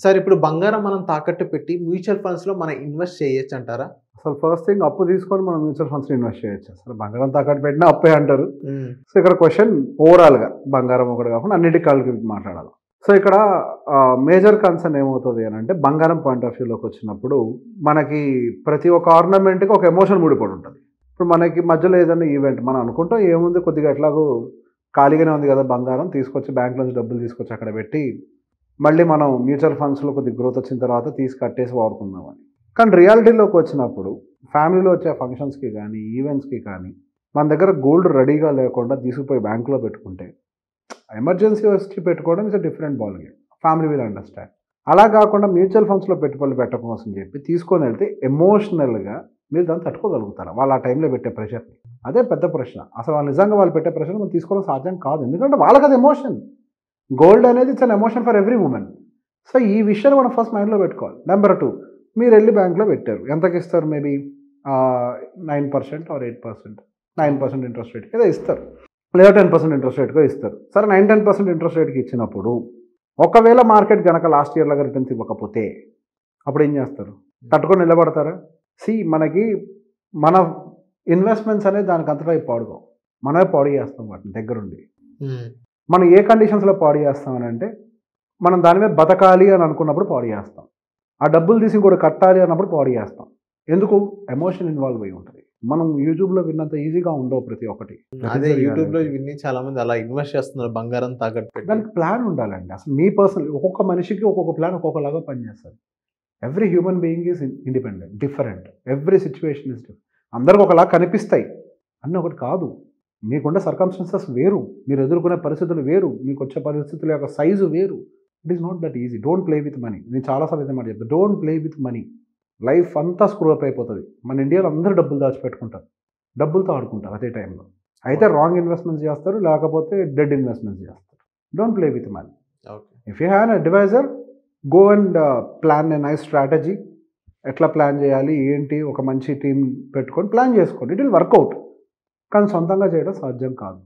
Sir ఇప్పుడు బంగారం మనం తాకట్టు పెట్టి మ్యూచువల్ ఫండ్స్‌లో మనం ఇన్వెస్ట్ చేయొచ్చంటారా? అసలు ఫస్ట్ థింగ్ అప్పు తీసుకొని మనం మ్యూచువల్ ఫండ్స్‌లో ఇన్వెస్ట్ చేయొచ్చు. అసలు బంగారం తాకట్టు పెట్టినా అప్పే అంటారు. హ్మ్. సో ఇక్కడ క్వెషన్ ఓవరాల్‌గా బంగారం ఒకటి కాకుండా అన్నిటి కలిపి మాట్లాడాలి. సో ఇక్కడ మేజర్ కన్సర్న్ ఏమవుతుంది అనంటే బంగారం పాయింట్ ఆఫ్ వ్యూలోకి వచ్చినప్పుడు మనకి ప్రతి ఒక్క ఆర్నమెంట్‌కి ఒక ఎమోషన్ ముడిపడి ఉంటుంది. ఇప్పుడు మనకి మధ్యలో ఏదైనా ఈవెంట్ మనం అనుకుంటాం ఏముంది కొద్దిగా ఎట్లాగో ఖాళీగానే ఉంది కదా బంగారం తీసుకొచ్చి బ్యాంక్ నుంచి డబ్బులు తీసుకొచ్చి అక్కడ పెట్టి మళ్ళీ మనం మ్యూచువల్ ఫండ్స్లో కొద్దిగా గ్రోత్ వచ్చిన తర్వాత తీసి కట్టేసి వాడుకుందామని. కానీ రియాలిటీలోకి వచ్చినప్పుడు ఫ్యామిలీలో వచ్చే ఫంక్షన్స్కి కానీ ఈవెంట్స్కి కానీ మన దగ్గర గోల్డ్ రెడీగా లేకుండా తీసుకుపోయి బ్యాంకులో పెట్టుకుంటే ఎమర్జెన్సీ వచ్చి పెట్టుకోవడం is a different ball game. Family will understand. అలా కాకుండా మ్యూచువల్ ఫండ్స్లో పెట్టుబడులు పెట్టకోసం చెప్పి తీసుకొని వెళ్తే ఎమోషనల్గా మీరు దాన్ని తట్టుకోగలుగుతారా వాళ్ళు ఆ టైంలో పెట్టే ప్రెషర్ని? అదే పెద్ద ప్రశ్న. అసలు వాళ్ళు నిజంగా వాళ్ళు పెట్టే ప్రెషర్ మనం తీసుకోవడం సాధ్యం కాదు. ఎందుకంటే వాళ్ళకి అది ఎమోషన్. గోల్డ్ అనేది it's an emotion for every women. So ఈ విషయాన్ని మనం ఫస్ట్ మైండ్లో పెట్టుకోవాలి. నెంబర్ 2, మీరు వెళ్ళి బ్యాంక్లో పెట్టారు. ఎంతకి ఇస్తారు? మేబీ 9% ఆర్ 8%, 9% ఇంట్రెస్ట్ రేట్కి ఏదో ఇస్తారు, లేదా 10% ఇంట్రెస్ట్ రేట్గా ఇస్తారు. సరే 9-10% ఇంట్రెస్ట్ రేట్కి ఇచ్చినప్పుడు ఒకవేళ మార్కెట్ కనుక లాస్ట్ ఇయర్ లాగా రిటర్న్స్ ఇవ్వకపోతే అప్పుడు ఏం చేస్తారు? తట్టుకొని నిలబడతారా? మనకి మన ఇన్వెస్ట్మెంట్స్ అనేది దానికి అంతటా పాడుకోవు. మనమే పాడు చేస్తాం వాటిని దగ్గరుండి. మనం ఏ కండిషన్స్లో పాడు చేస్తామని అంటే మనం దాని మీద బతకాలి అని అనుకున్నప్పుడు పాడు చేస్తాం. ఆ డబ్బులు తీసి కూడా కట్టాలి అన్నప్పుడు పాడు చేస్తాం. ఎందుకు? ఎమోషన్ ఇన్వాల్వ్ అయి ఉంటుంది. మనం యూట్యూబ్లో విన్నంత ఈజీగా ఉండవు ప్రతి ఒక్కటి. అదే యూట్యూబ్లో విని చాలా మంది అలా ఇన్వెస్ట్ చేస్తున్నారు బంగారం తాకట్టు పెట్టి. దానికి ప్లాన్ ఉండాలండి. అసలు మీ పర్సనల్ ఒక్కొక్క మనిషికి ఒక్కొక్క ప్లాన్ ఒక్కొక్కలాగా పనిచేస్తుంది. Every human being is independent, different. Every situation is different. అందరికి ఒకలా కనిపిస్తాయి అన్న ఒకటి కాదు. మీకుండే సర్కమ్స్టాన్సెస్ వేరు, మీరు ఎదుర్కొనే పరిస్థితులు వేరు, మీకు వచ్చే పరిస్థితుల యొక్క సైజు వేరు. It is not that easy. Don't play with money. నేను చాలాసార్లు ఇదే మాట చెప్తాను. Don't play with money. Life అంతా స్క్రూ అప్ అయిపోతుంది. మన ఇండియాలో అందరూ డబ్బులు దాచిపెట్టుకుంటారు, డబ్బులతో ఆడుకుంటారు. అదే టైంలో అయితే రాంగ్ ఇన్వెస్ట్మెంట్స్ చేస్తారు, లేకపోతే డెడ్ ఇన్వెస్ట్మెంట్స్ చేస్తారు. Don't play with money. If you have an adviser, go and plan a nice strategy. ఎట్లా ప్లాన్ చేయాలి ఏంటి, ఒక మంచి టీం పెట్టుకొని ప్లాన్ చేసుకోండి. It will work out. కానీ సొంతంగా చేయడం సాధ్యం కాదు.